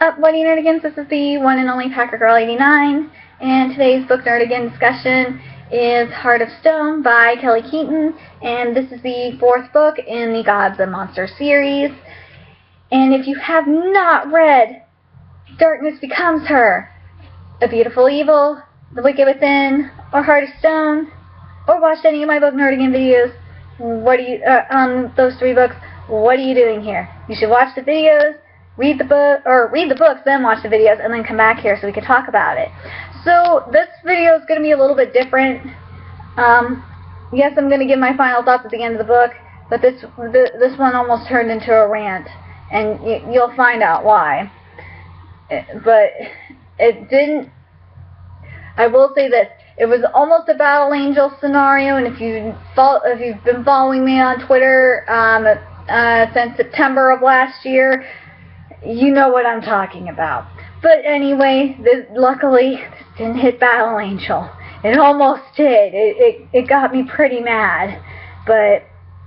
up, What Do You Nerdigans? This is the one and only Packer Girl 89, and today's book nerdigan discussion is Heart of Stone by Kelly Keaton, and this is the fourth book in the Gods and Monsters series. And if you have not read Darkness Becomes Her, A Beautiful Evil, The Wicked Within, or Heart of Stone, or watched any of my book nerdigan videos, what do you on those three books, what are you doing here? You should watch the videos, read the books, then watch the videos, and then come back here so we can talk about it. So this video is going to be a little bit different. Yes, I'm going to give my final thoughts at the end of the book, but this one almost turned into a rant, and you'll find out why. But it didn't. I will say that it was almost a Battle Angel scenario, and if you've been following me on Twitter since September of last year, you know what I'm talking about. But anyway, luckily, this didn't hit Battle Angel. It almost did. It got me pretty mad, but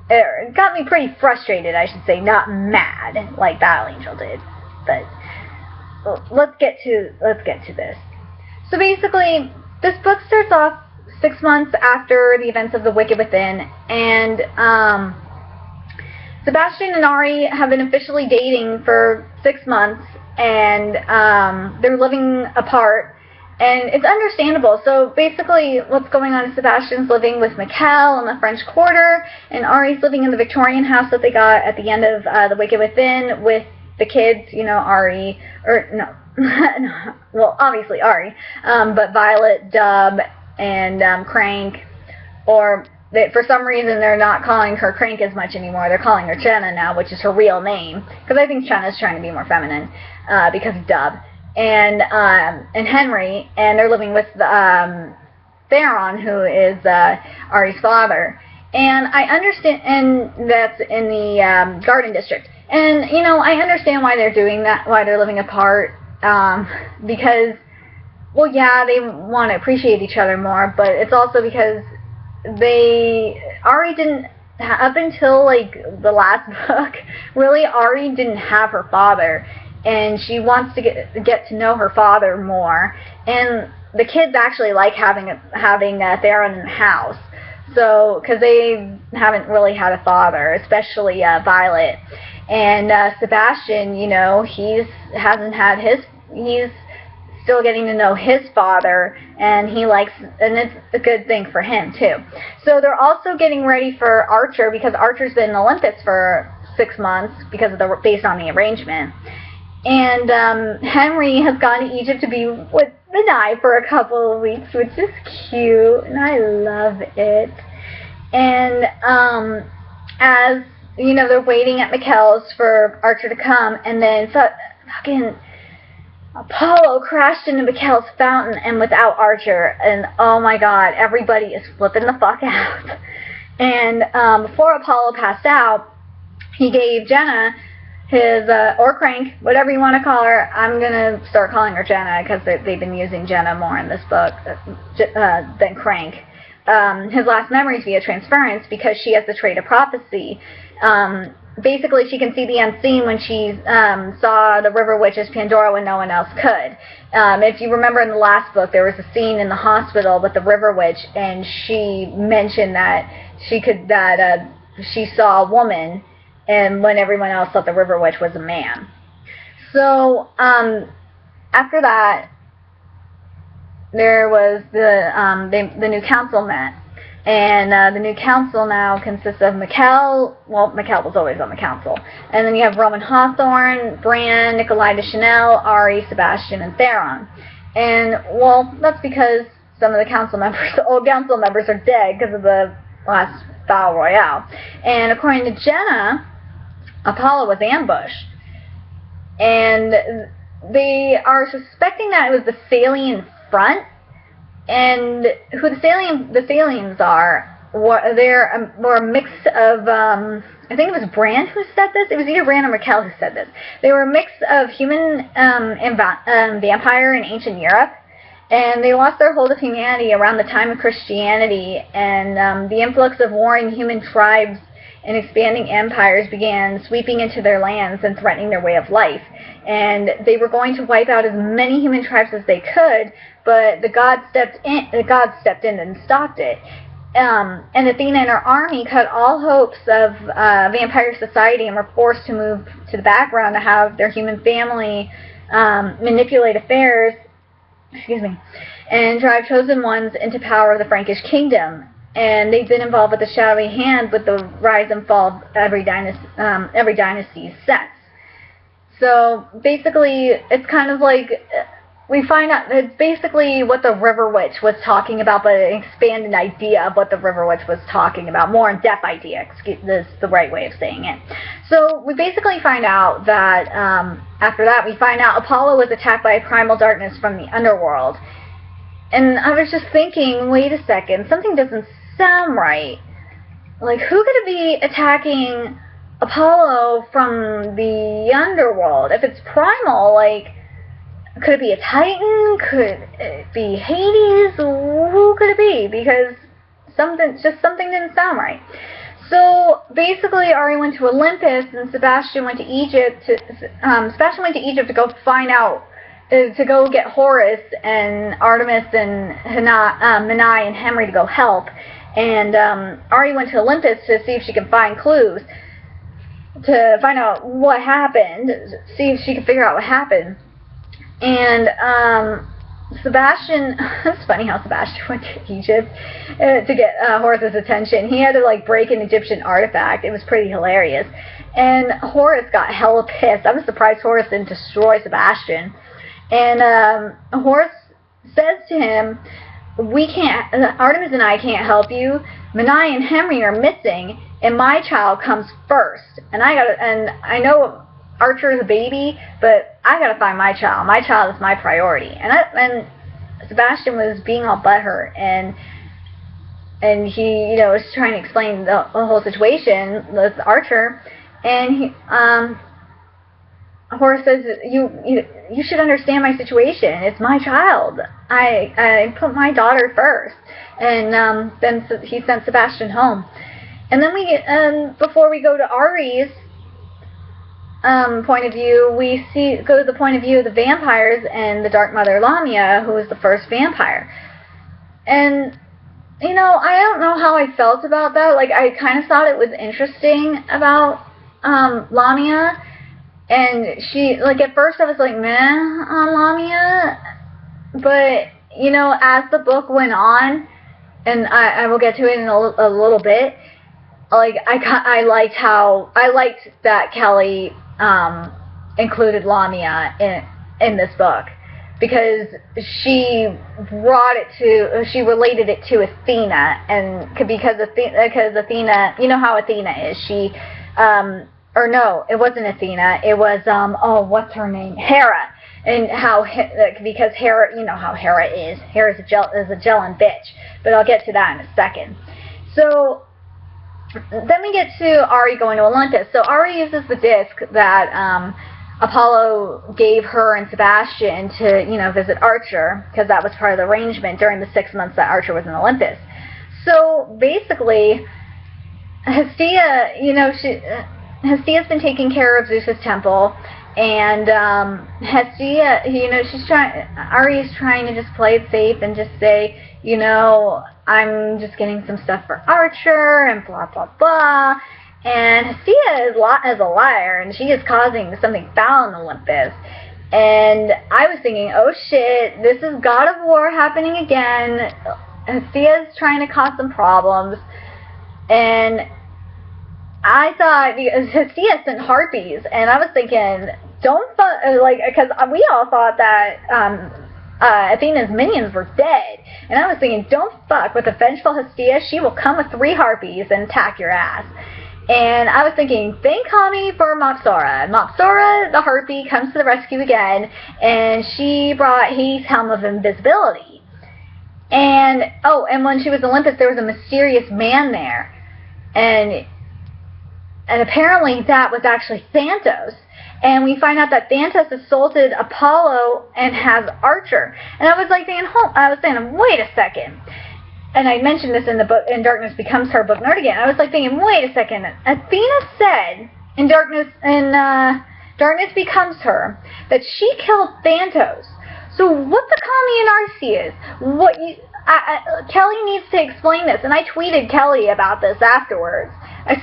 it got me pretty frustrated, I should say, not mad like Battle Angel did. But let's get to this. So basically, this book starts off 6 months after the events of The Wicked Within, and Sebastian and Ari have been officially dating for 6 months, and they're living apart, and it's understandable. So basically what's going on is Sebastian's living with Mikkel in the French Quarter, and Ari's living in the Victorian house that they got at the end of The Wicked Within with the kids, you know, well, obviously Ari, but Violet, Dub, and Crank, or for some reason they're not calling her Crank as much anymore. They're calling her Jenna now, which is her real name, because I think Jenna's trying to be more feminine because of Dub, and Henry, and they're living with Theron, who is Ari's father, and I understand, and that's in the Garden District, and you know, I understand why they're doing that, why they're living apart. Because, well, yeah, they want to appreciate each other more, but it's also because Ari didn't, up until, like, the last book, really, Ari didn't have her father, and she wants to get to know her father more, and the kids actually like having Theron in the house, so, because they haven't really had a father, especially Violet. And Sebastian, you know, he's still getting to know his father, and and it's a good thing for him too. So they're also getting ready for Archer, because Archer's been in Olympus for 6 months based on the arrangement. And Henry has gone to Egypt to be with Benai for a couple of weeks, which is cute, and I love it. And as you know, they're waiting at Mikkel's for Archer to come, and then fucking Apollo crashed into Mikkel's fountain, and without Archer, and oh my god, everybody is flipping the fuck out. And before Apollo passed out, he gave Jenna his, or Crank, whatever you want to call her. I'm gonna start calling her Jenna, because they've been using Jenna more in this book than Crank. His last memories via transference, because she has the trait of prophecy. Basically, she can see the unseen when she saw the River Witch as Pandora when no one else could. If you remember in the last book, there was a scene in the hospital with the River Witch, and she mentioned that she saw a woman, and when everyone else thought the River Witch was a man. So after that, there was the new council met. And the new council now consists of Mikkel. Well, Mikkel was always on the council. And then you have Roman Hawthorne, Bran, Nikolai de Chanel, Ari, Sebastian, and Theron. And, well, that's because some of the council members, are dead because of the last Battle Royale. And according to Jenna, Apollo was ambushed. And they are suspecting that it was the Salian front. And who the Salians are, they're a mix of, I think it was Bran who said this. It was either Bran or Mikkel who said this. They were a mix of human and vampire in ancient Europe, and they lost their hold of humanity around the time of Christianity, and the influx of warring human tribes and expanding empires began sweeping into their lands and threatening their way of life. And they were going to wipe out as many human tribes as they could, but the gods stepped in and stopped it. And Athena and her army cut all hopes of vampire society and were forced to move to the background to have their human family manipulate affairs, and drive chosen ones into power of the Frankish kingdom. And they've been involved with the shadowy hand with the rise and fall of every dynasty since. So basically, it's kind of like we find out it's basically what the River Witch was talking about, but an expanded idea of what the River Witch was talking about, more in-depth idea. This is the right way of saying it. So we basically find out that after that, we find out Apollo was attacked by a primal darkness from the underworld. And I was just thinking, wait a second, something doesn't sound right. Like, who could it be attacking Apollo from the underworld? If it's primal, like, could it be a Titan? Could it be Hades? Who could it be? Because something didn't sound right. So basically, Ari went to Olympus, and Sebastian went to Egypt. To go find out, to go get Horus and Artemis and Menai and Henry to go help. And Ari went to Olympus to see if she could find clues, to find out what happened, see if she could figure out what happened. And Sebastian, it's funny how Sebastian went to Egypt to get Horus's attention. He had to like break an Egyptian artifact. It was pretty hilarious. And Horus got hella pissed. I was surprised Horus didn't destroy Sebastian. And Horus says to him, Artemis and I can't help you. Menai and Henry are missing, and my child comes first. And I know Archer is a baby, but I gotta find my child. My child is my priority. And Sebastian was being all butthurt, and he, was trying to explain the whole situation with Archer, and Horus says, you should understand my situation. It's my child. I put my daughter first. And then he sent Sebastian home. And then before we go to Ari's point of view, we go to the point of view of the vampires and the Dark Mother Lamia, who was the first vampire. And, I don't know how I felt about that. Like, I kind of thought it was interesting about Lamia. And she, like, at first I was like, meh, on Lamia. But, as the book went on, and I will get to it in a little bit, like, I liked that Kelly included Lamia in this book, because she related it to Athena, and because Athena, you know how Athena is, she, or no, it wasn't Athena, it was, what's her name, Hera, and because Hera, you know how Hera is, Hera's a gelling bitch, but I'll get to that in a second. So, then we get to Ari going to Olympus. So Ari uses the disc that Apollo gave her and Sebastian to, visit Archer, because that was part of the arrangement during the 6 months that Archer was in Olympus. So basically, Hestia, Hestia's been taking care of Zeus's temple, and Hestia, Ari's trying to just play it safe and just say, I'm just getting some stuff for Archer, and blah, blah, blah. And Hestia is a liar, and she is causing something foul in Olympus. And I was thinking, oh shit, this is God of War happening again. Hestia is trying to cause some problems. And I thought, Hestia sent harpies, and I was thinking, because we all thought that Athena's minions were dead. And I was thinking, don't fuck with the vengeful Hestia. She will come with 3 harpies and attack your ass. And I was thinking, thank Kami for Mopsora. Mopsora, the harpy, comes to the rescue again, and she brought Hades' helm of invisibility. And, and when she was in Olympus, there was a mysterious man there. And apparently that was actually Thantos. And we find out that Thantos assaulted Apollo and has Archer. And I was like saying, wait a second. and I mentioned this in the book, in Darkness Becomes Her, book Nerd Again. I was like thinking, wait a second. Athena said in Darkness Becomes Her that she killed Thanatos. So what the Kami and Arcee is? Kelly needs to explain this, and I tweeted Kelly about this afterwards. I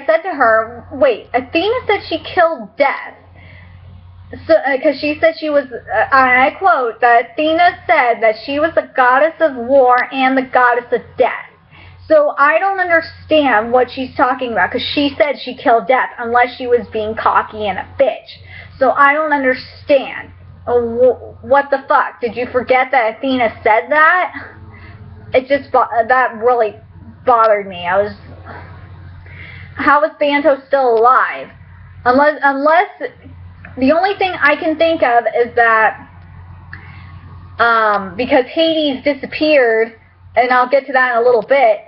said to her, wait, Athena said she killed Death. So, because she said she was, I quote, that Athena said that she was the goddess of war and the goddess of death. So I don't understand what she's talking about, because she said she killed Death, unless she was being cocky and a bitch. So I don't understand. What the fuck? Did you forget that Athena said that? It just, that really bothered me. How is Thanatos still alive? Unless the only thing I can think of is that because Hades disappeared, and I'll get to that in a little bit,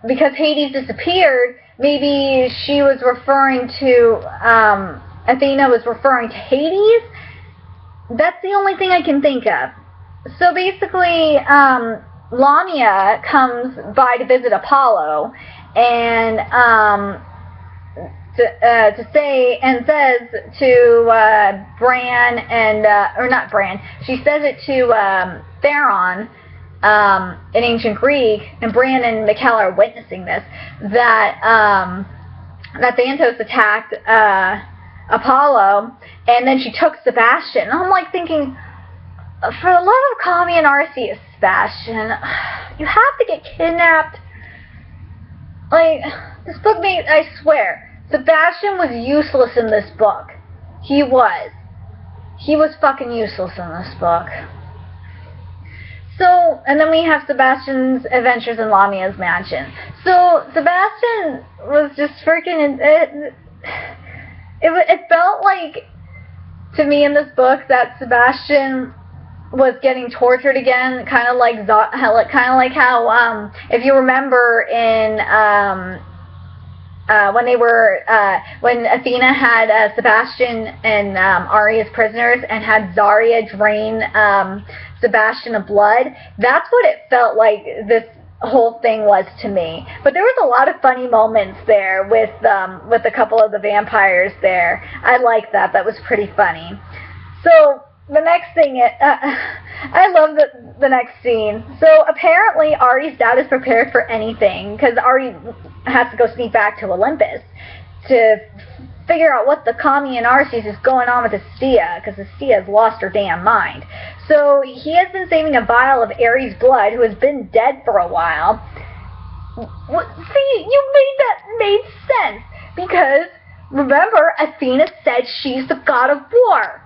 because Hades disappeared, maybe she was referring to, Athena was referring to Hades? That's the only thing I can think of. So basically, Lamia comes by to visit Apollo, and says to Bran and or not Bran, she says it to Theron in ancient Greek, and Bran and Mikkel are witnessing this, that Thanatos attacked Apollo, and then she took Sebastian. And I'm like thinking, for the love of Kami and Arcee, Sebastian, you have to get kidnapped. Like, this book made, I swear, Sebastian was useless in this book. He was fucking useless in this book. So, and then we have Sebastian's adventures in Lamia's mansion. So, Sebastian was just freaking, it felt like, to me in this book, that Sebastian was getting tortured again, kind of like how if you remember in when Athena had Sebastian and Ari as prisoners and had Zarya drain Sebastian of blood. That's what it felt like this whole thing was to me. But there was a lot of funny moments there with a couple of the vampires there. I liked that. That was pretty funny. So the next thing, I love the next scene. So apparently Ari's dad is prepared for anything, because Ari has to go sneak back to Olympus to figure out what the Kami and Arcee is going on with Hestia, because Hestia has lost her damn mind. So he has been saving a vial of Ares' blood, who has been dead for a while. See, made sense, because remember, Athena said she's the god of war.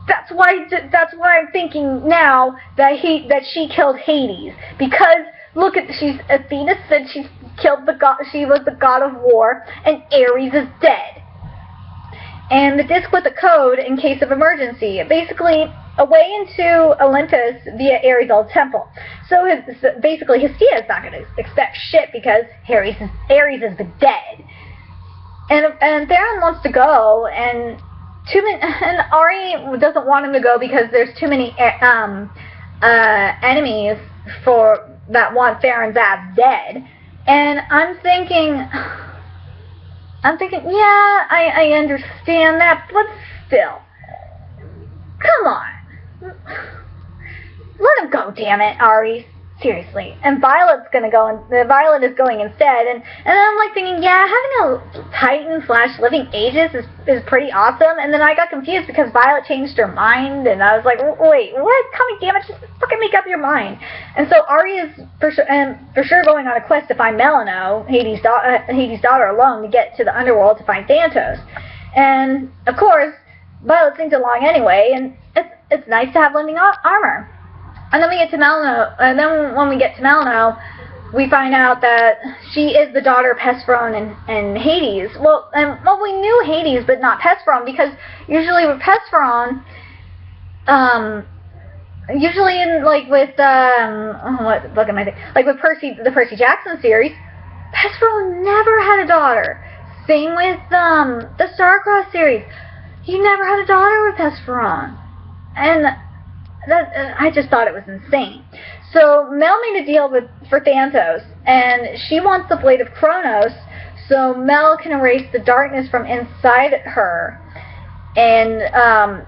That's why I'm thinking now that she killed Hades, because look at, Athena said she was the god of war, and Ares is dead. And the disc with the code in case of emergency, basically a way into Olympus via Ares' old temple. So basically Hestia is not going to expect shit, because Ares has been dead. And Theron wants to go, and Ari doesn't want him to go because there's too many enemies that want Theron's ass dead. And I'm thinking, yeah, I understand that, but still, come on, let him go, damn it, Ari. Seriously. And Violet is going instead, and I'm like thinking, yeah, having a Titan/Living Aegis is pretty awesome. And then I got confused because Violet changed her mind, and I was like, wait, what? Come on, damn it, just fucking make up your mind. And so Ari is for sure going on a quest to find Melino, Hades' daughter, alone to get to the underworld to find Thanatos. And of course, Violet sings along anyway, and it's nice to have living armor. And then we get to Melino, and then when we get to Melino, we find out that she is the daughter of Hesperon and Hades. Well, we knew Hades, but not Hesperon, because usually with Hesperon, usually in what book am I thinking? Like with the Percy Jackson series, Hesperon never had a daughter. Same with the Starcross series, he never had a daughter with Hesperon, and I just thought it was insane. So Mel made a deal for Thantos, and she wants the Blade of Kronos, so Mel can erase the darkness from inside her, and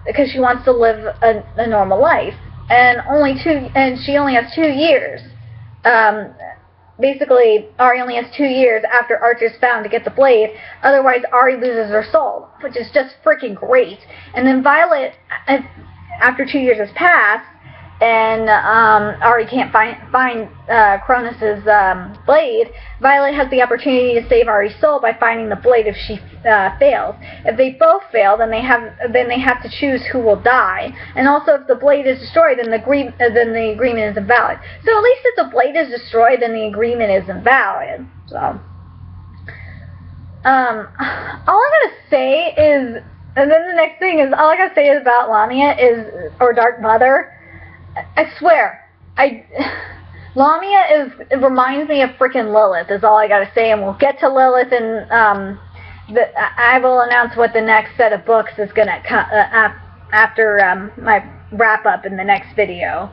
because she wants to live a normal life, and she only has 2 years. Basically, Ari only has 2 years after Archer's found to get the blade. Otherwise, Ari loses her soul, which is just freaking great. And then Violet, after 2 years has passed, and Ari can't find Kronos' blade, Violet has the opportunity to save Ari's soul by finding the blade if she fails. If they both fail, then they have to choose who will die. And also, if the blade is destroyed, then the agreement is invalid. So at least if the blade is destroyed, then the agreement is invalid. So, all I gotta say is, and then the next thing is, all I gotta say is about Lamia or Dark Mother. I swear, Lamia it reminds me of freaking Lilith, is all I gotta say, and we'll get to Lilith, and I will announce what the next set of books is gonna come after my wrap up in the next video.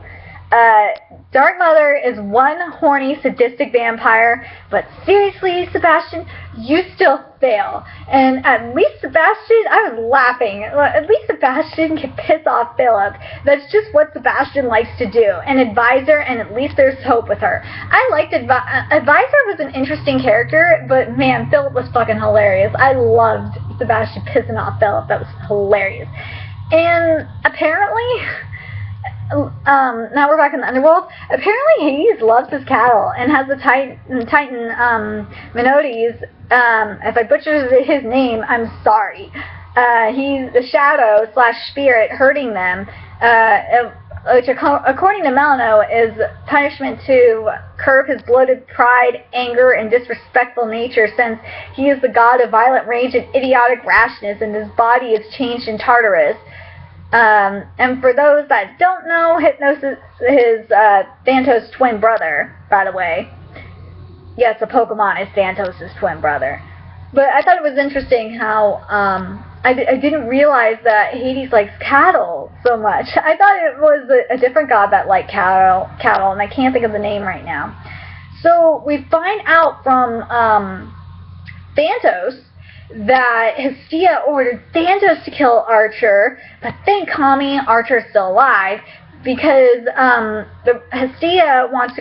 Dark Mother is one horny, sadistic vampire, but seriously, Sebastian, you still fail. And at least Sebastian, I was laughing, at least Sebastian can piss off Philip. That's just what Sebastian likes to do. An advisor, and at least there's hope with her. I liked Advisor was an interesting character, but man, Philip was fucking hilarious. I loved Sebastian pissing off Philip. That was hilarious. And apparently, now we're back in the underworld. Apparently Hades loves his cattle and has the Titan Menodes. If I butchered his name, I'm sorry. He's the shadow / spirit hurting them, which according to Melano is punishment to curb his bloated pride, anger, and disrespectful nature, since he is the god of violent rage and idiotic rashness, and his body is changed in Tartarus. And for those that don't know, Hypnosis is Thantos' twin brother, by the way. Yes, the Pokemon is Thantos' twin brother. But I thought it was interesting how I didn't realize that Hades likes cattle so much. I thought it was a different god that liked cattle, and I can't think of the name right now. So we find out from Thantos that Hestia ordered Thantos to kill Archer, but thank Kami, Archer is still alive, because Hestia wants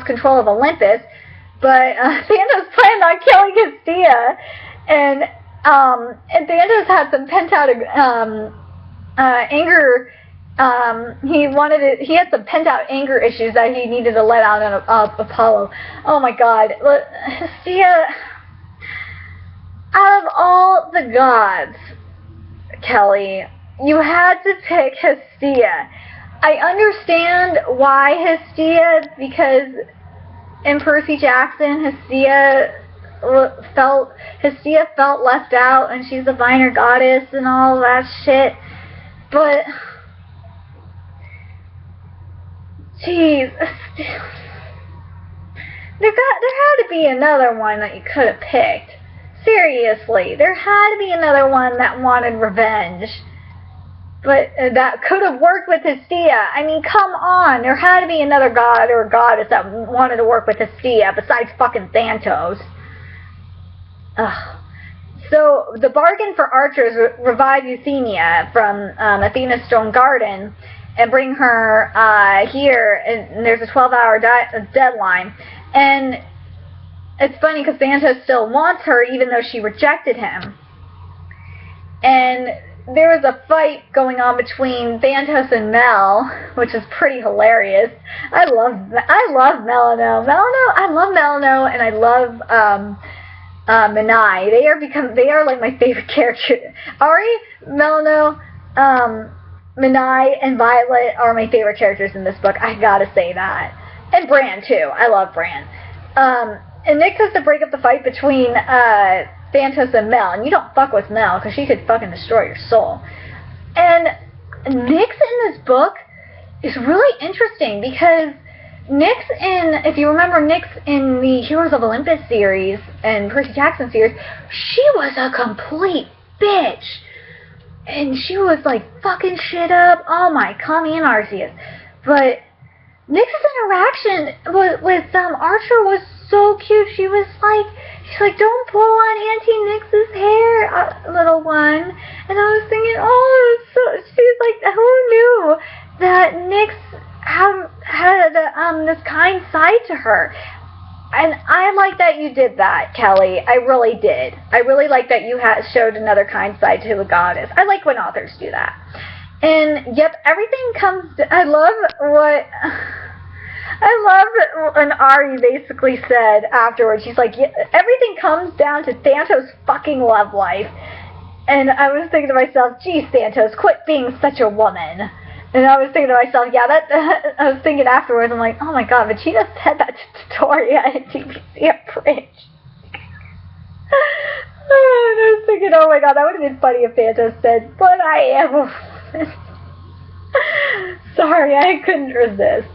control of Olympus, but Thantos planned on killing Hestia, and Thantos had some pent-out anger. He had some pent-out anger issues that he needed to let out on Apollo. Oh my God, Hestia. Out of all the gods, Kelly, you had to pick Hestia. I understand why Hestia, because in Percy Jackson, Hestia felt left out, and she's a minor goddess and all that shit. But, jeez, there had to be another one that you could have picked. Seriously, there had to be another one that wanted revenge. But that could have worked with Hestia. I mean, come on. There had to be another god or goddess that wanted to work with Hestia besides fucking Thantos. Ugh. So, the bargain for Archer is revive Euthymia from Athena's Stone Garden and bring her here. And there's a 12-hour deadline. And it's funny because Thantos still wants her even though she rejected him. And there was a fight going on between Thantos and Mel, which is pretty hilarious. I love Melano. I love Melano, and I love Menai. They are like my favorite characters. Ari, Melano, Menai, and Violet are my favorite characters in this book. I gotta say that. And Bran too. I love Bran. And Nick has to break up the fight between Thantos and Mel, and you don't fuck with Mel, because she could fucking destroy your soul. And Nyx in this book is really interesting, because if you remember Nyx in the Heroes of Olympus series and Percy Jackson series, she was a complete bitch. And she was like fucking shit up. Oh my, Kami and Arceus. But Nix's interaction with Archer was so cute. She's like, don't pull on Auntie Nix's hair, little one. And I was thinking, oh, she's like, who knew that Nix had this kind side to her? And I like that you did that, Kelly. I really did. I really like that you showed another kind side to a goddess. I like when authors do that. And yep, everything comes. I love when Ari basically said afterwards. She's like, yeah, everything comes down to Santos' fucking love life. And I was thinking to myself, gee, Santos, quit being such a woman. And I was thinking to myself, yeah, I was thinking afterwards, I'm like, oh my god, but she just said that to Toria at TPC at Bridge. And I was thinking, oh my god, that would have been funny if Santos said, but I am a woman. Sorry, I couldn't resist.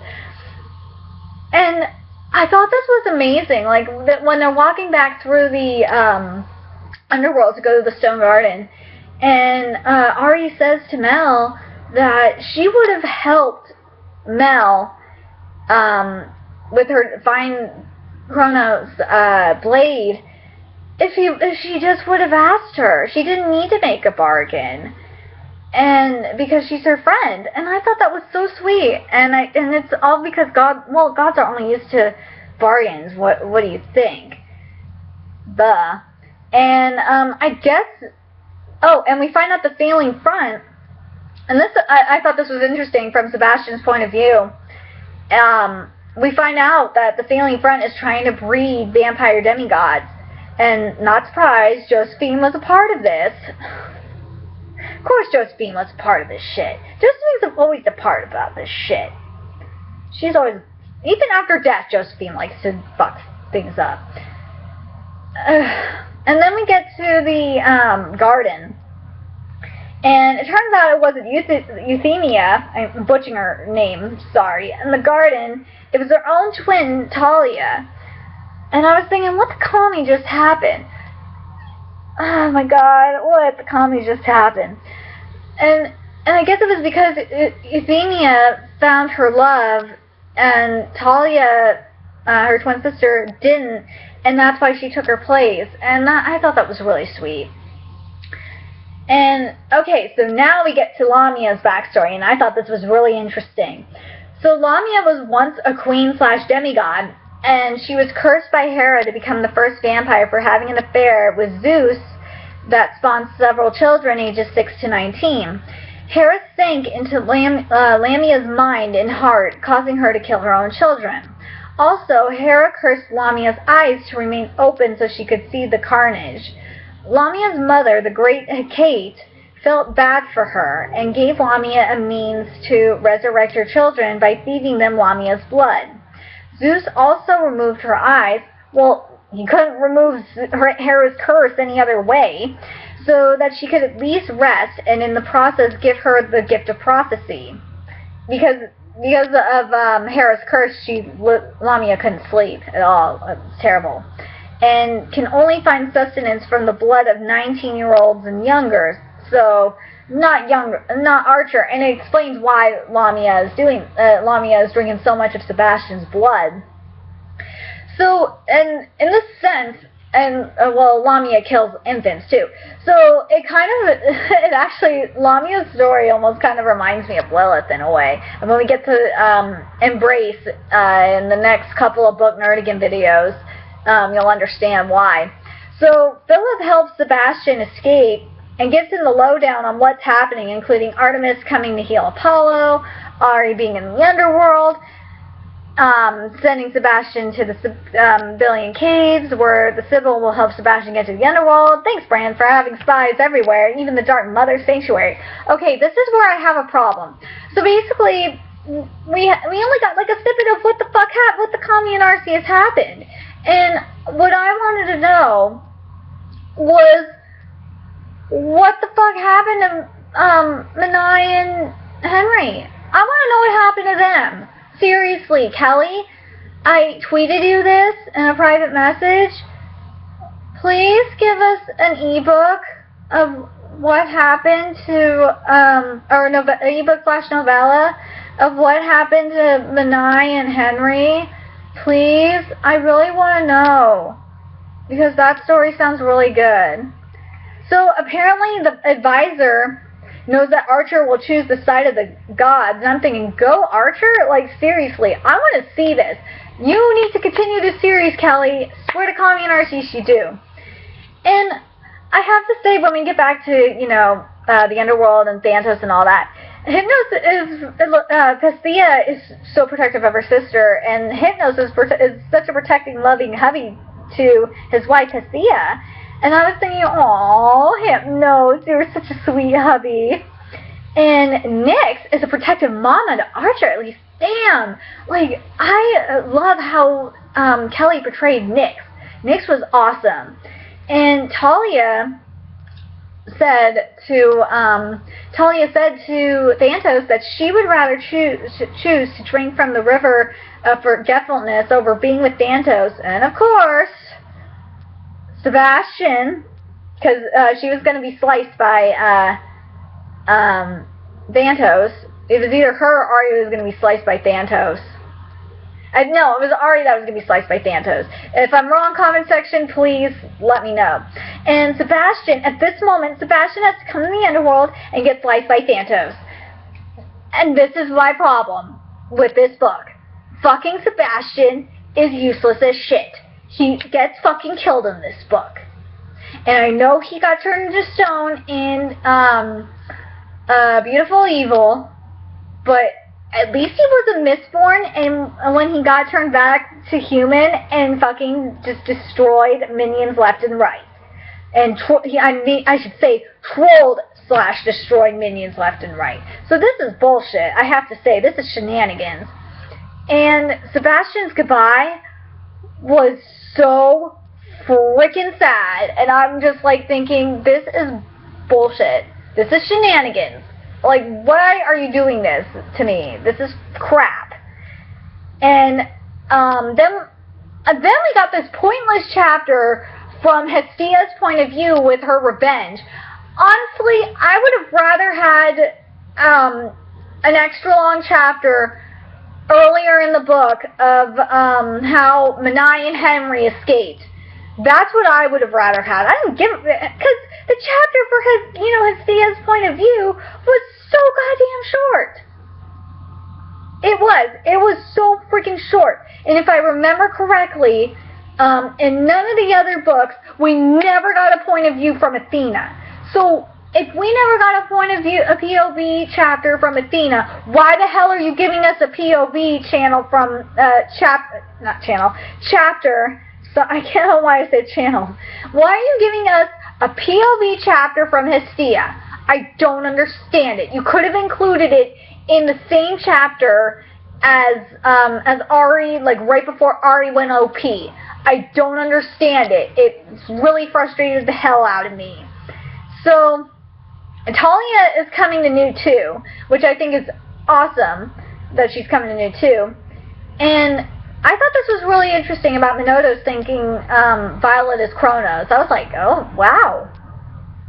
And I thought this was amazing, like, when they're walking back through the underworld to go to the Stone Garden, and Ari says to Mel that she would have helped Mel with her find Kronos blade if she just would have asked her. She didn't need to make a bargain, and because she's her friend. And I thought that was so sweet. And it's all because gods are only used to bargains. What do you think? And I guess. Oh, and we find out the failing front. And this, I thought this was interesting from Sebastian's point of view. We find out that the failing front is trying to breed vampire demigods. And not surprised, Josephine was a part of this. Of course Josephine was a part of this shit. Josephine's always a part about this shit. She's always, even after death, Josephine likes to fuck things up. And then we get to the garden. And it turns out it wasn't Euthymia, I'm butchering her name, sorry, in the garden. It was her own twin, Talia. And I was thinking, what the comedy just happened? Oh my god, what the comedy just happened? And I guess it was because Euthymia found her love, and Talia, her twin sister, didn't, and that's why she took her place. And I thought that was really sweet. And, okay, so now we get to Lamia's backstory, and I thought this was really interesting. So Lamia was once a queen/demigod, and she was cursed by Hera to become the first vampire for having an affair with Zeus that spawned several children ages 6 to 19. Hera sank into Lamia's mind and heart, causing her to kill her own children. Also, Hera cursed Lamia's eyes to remain open so she could see the carnage. Lamia's mother, the great Kate, felt bad for her and gave Lamia a means to resurrect her children by feeding them Lamia's blood. Zeus also removed her eyes. Well, he couldn't remove Hera's curse any other way, so that she could at least rest and in the process give her the gift of prophecy. Because of Hera's curse, Lamia couldn't sleep at all. It was terrible. And can only find sustenance from the blood of 19-year-olds and younger. So, not Archer. And it explains why Lamia is drinking so much of Sebastian's blood. So, and in this sense, and Lamia kills infants too. So it actually, Lamia's story almost kind of reminds me of Lilith in a way. And when we get to Embrace in the next couple of Book Nerdigan videos, you'll understand why. So Philip helps Sebastian escape and gives him the lowdown on what's happening, including Artemis coming to heal Apollo, Ari being in the underworld, sending Sebastian to the Billion Caves, where the Sibyl will help Sebastian get to the underworld. Thanks, Bran, for having spies everywhere, even the Dark Mother Sanctuary. Okay, this is where I have a problem. So basically, we only got like a snippet of what the Kami and Arceus happened. And what I wanted to know was what the fuck happened to Minai and Henry. I want to know what happened to them. Seriously, Kelly, I tweeted you this in a private message. Please give us an ebook of what happened to, or ebook/novella of what happened to Manai and Henry? Please? I really want to know. Because that story sounds really good. So apparently the advisor knows that Archer will choose the side of the gods. And I'm thinking, go Archer? Like, seriously, I want to see this. You need to continue this series, Kelly. Swear to Kami and Arceus you do. And I have to say, when we get back to, the underworld and Thantos and all that, Pasthea is so protective of her sister, and Hypnos is such a protecting, loving hubby to his wife, Pasthea. And I was thinking, oh, Hypnos, you're such a sweet hubby. And Nyx is a protective mama to Archer, at least. Damn! Like, I love how Kelly portrayed Nyx. Nyx was awesome. And Talia said to Thantos that she would rather choose to drink from the river of forgetfulness over being with Thantos. And of course, Sebastian, because she was going to be sliced by Thantos. It was either her or Ari was going to be sliced by Thantos. No, it was Ari that was going to be sliced by Thantos. If I'm wrong, comment section, please let me know. And Sebastian, at this moment, Sebastian has to come to the underworld and get sliced by Thantos. And this is my problem with this book. Fucking Sebastian is useless as shit. He gets fucking killed in this book. And I know he got turned into stone in Beautiful Evil, but at least he wasn't Mistborn, and when he got turned back to human and fucking just destroyed minions left and right. And I should say trolled / destroyed minions left and right. So this is bullshit, I have to say. This is shenanigans. And Sebastian's goodbye was so freaking sad, and I'm just like thinking, this is bullshit. This is shenanigans. Like, why are you doing this to me? This is crap. And then we got this pointless chapter from Hestia's point of view with her revenge. Honestly, I would have rather had an extra long chapter earlier in the book of how Manai and Henry escaped. That's what I would have rather had. I didn't give it, because the chapter for Hestia's point of view was so goddamn short. It was so freaking short. And if I remember correctly, in none of the other books, we never got a point of view from Athena. So if we never got a POV chapter from Athena, why the hell are you giving us a POV channel from chapter? So I can't know why I said channel. Why are you giving us a POV chapter from Hestia? I don't understand it. You could have included it in the same chapter as Ari, like right before Ari went OP. I don't understand it. It's really frustrated the hell out of me. So Talia is coming to New 2, which I think is awesome that she's coming to New 2. And I thought this was really interesting about Minotaur's thinking Violet is Kronos. I was like, oh, wow.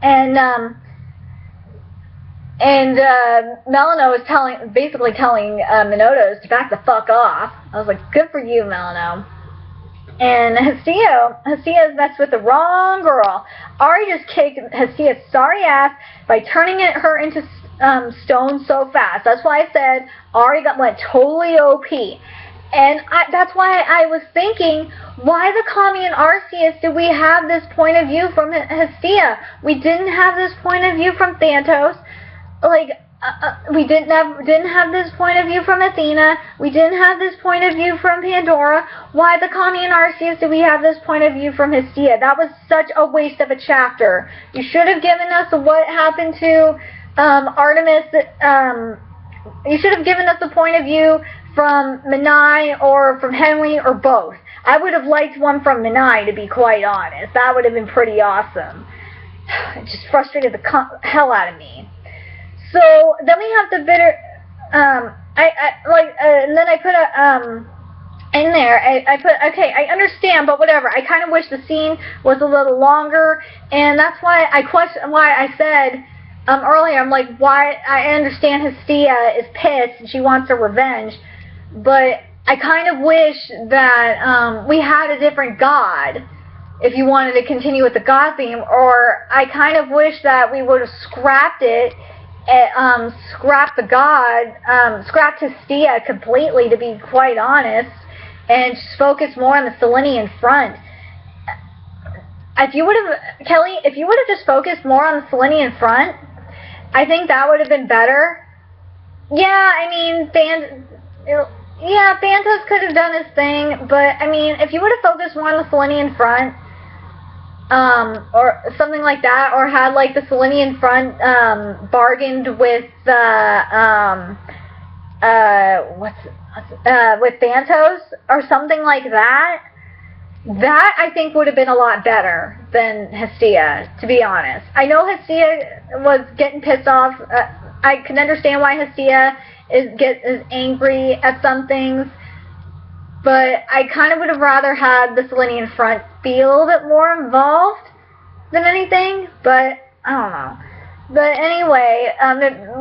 And Melano is basically telling Minotaur to back the fuck off. I was like, good for you, Melano. And Hestia's messed with the wrong girl. Ari just kicked Hestia's sorry ass by turning her into stone so fast. That's why I said Ari went totally OP. And that's why I was thinking, why the Kami and Arceus did we have this point of view from Hestia? We didn't have this point of view from Thantos. Like, we didn't have this point of view from Athena. We didn't have this point of view from Pandora. Why the Kami and Arceus did we have this point of view from Hestia? That was such a waste of a chapter. You should have given us what happened to Artemis. You should have given us a point of view from Manai or from Henry or both. I would have liked one from Manai, to be quite honest. That would have been pretty awesome. It just frustrated the hell out of me. So then we have the bitter. And then I put in there. I put, okay, I understand, but whatever. I kind of wish the scene was a little longer, and that's why I said earlier, I'm like, why? I understand Hestia is pissed and she wants her revenge, but I kind of wish that we had a different god if you wanted to continue with the god theme, or I kind of wish that we would have scrapped it, scrapped the god, scrapped Hestia completely, to be quite honest, and just focus more on the Selenian front. If you would have, Kelly, if you would have just focused more on the Selenian front, I think that would have been better. Yeah, I mean, Phantos could have done his thing, but I mean, if you would have focused more on the Selenian front, or something like that, or had like the Selenian front bargained with with Phantos or something like that, that I think would have been a lot better than Hestia, to be honest. I know Hestia was getting pissed off. I can understand why Hestia is angry at some things, but I kind of would have rather had the Selenian front be a little bit more involved than anything, but I don't know. But anyway,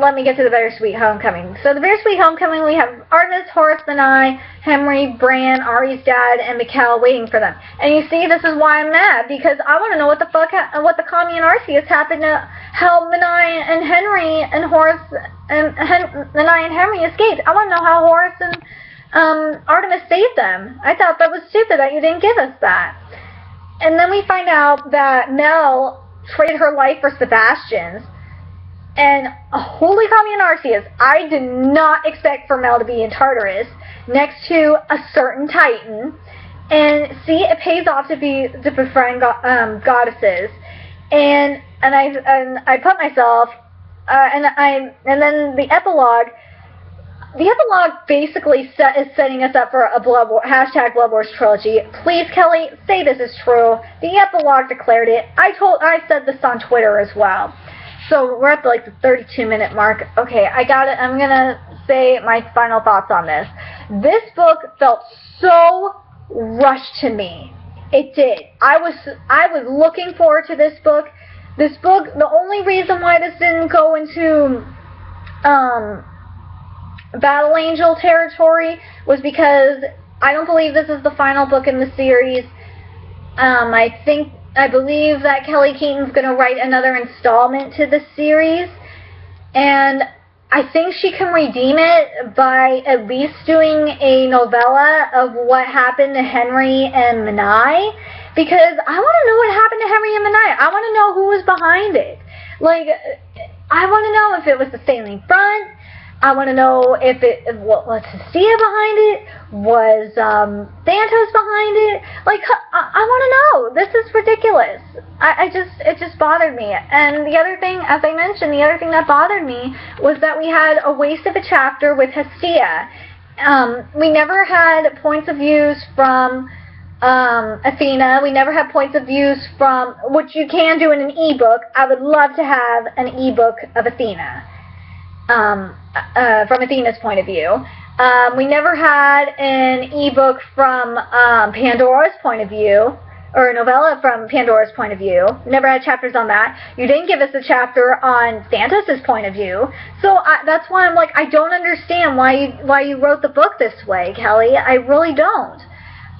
let me get to the Bittersweet Homecoming. So the Bittersweet Homecoming, we have Artemis, Horus, Benai, Henry, Bran, Ari's dad, and Mikkel waiting for them. And you see, this is why I'm mad, because I want to know what the fuck, what the Kami and Arceus happened to how Benai and Henry and Horus and Benai and Henry escaped. I want to know how Horus and Artemis saved them. I thought that was stupid that you didn't give us that. And then we find out that Mel traded her life for Sebastian's. And holy Kami and Arceus, I did not expect for Mel to be in Tartarus next to a certain Titan. And see, it pays off to befriend goddesses. And I put myself, and then the epilogue. The epilogue basically is setting us up for a Blood Wars trilogy. Please, Kelly, say this is true. The epilogue declared it. I said this on Twitter as well. So we're at like the 32-minute mark. Okay, I got it. I'm gonna say my final thoughts on this. This book felt so rushed to me. It did. I was looking forward to this book. This book. The only reason why this didn't go into Battle Angel territory was because I don't believe this is the final book in the series. I believe that Kelly Keaton's going to write another installment to the series, and I think she can redeem it by at least doing a novella of what happened to Henry and Menai, because I want to know what happened to Henry and Menai. I want to know who was behind it. Like, I want to know if it was the Sailing Front. I want to know if was Hestia behind it? Was Thantos behind it? Like, I want to know. This is ridiculous. It just bothered me. And the other thing, as I mentioned, the other thing that bothered me was that we had a waste of a chapter with Hestia. We never had points of views from Athena. We never had points of views from, which you can do in an ebook. I would love to have an ebook of Athena. From Athena's point of view. We never had an ebook from Pandora's point of view, or a novella from Pandora's point of view. We never had chapters on that. You didn't give us a chapter on Santos' point of view. So that's why I'm like, I don't understand why you wrote the book this way, Kelly. I really don't.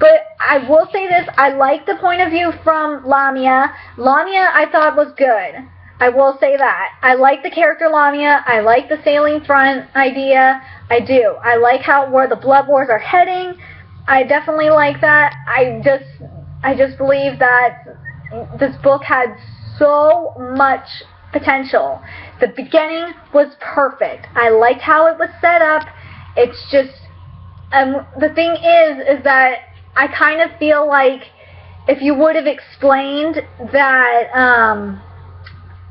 But I will say this, I like the point of view from Lamia. Lamia I thought was good. I will say that. I like the character Lamia. I like the Sailing Front idea. I do. I like where the Blood Wars are heading. I definitely like that. I just believe that this book had so much potential. The beginning was perfect. I liked how it was set up. It's just, the thing is that I kind of feel like if you would have explained that,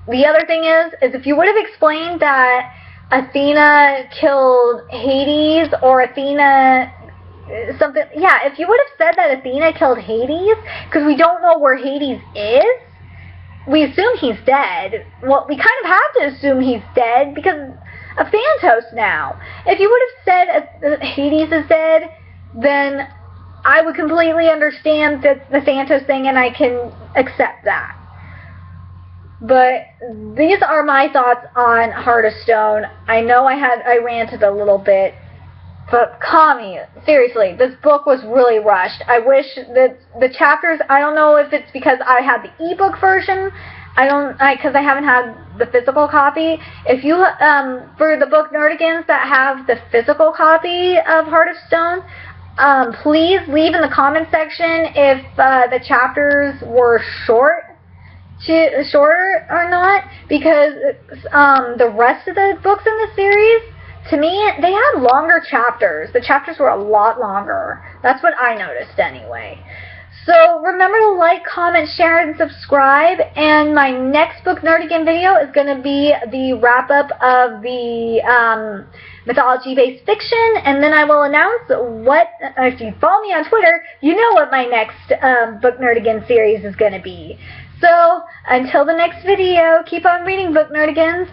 the other thing is if you would have explained that Athena killed Hades, or Athena something, yeah, if you would have said that Athena killed Hades, because we don't know where Hades is, we assume he's dead. Well, we kind of have to assume he's dead because of Thantos now. If you would have said Hades is dead, then I would completely understand the Thantos thing, and I can accept that. But these are my thoughts on Heart of Stone. I know I ranted a little bit, but Kami, seriously, this book was really rushed. I wish that the chapters, I don't know if it's because I had the ebook version, because I haven't had the physical copy. If you, for the book nerdigans that have the physical copy of Heart of Stone, please leave in the comment section if the chapters were shorter or not, because the rest of the books in the series, to me, they had longer chapters. The chapters were a lot longer. That's what I noticed anyway. So remember to like, comment, share, and subscribe. And my next book nerdigan video is going to be the wrap-up of the mythology-based fiction. And then I will announce what, if you follow me on Twitter, you know what my next book nerdigan series is going to be. So, until the next video, keep on reading, book nerdigans.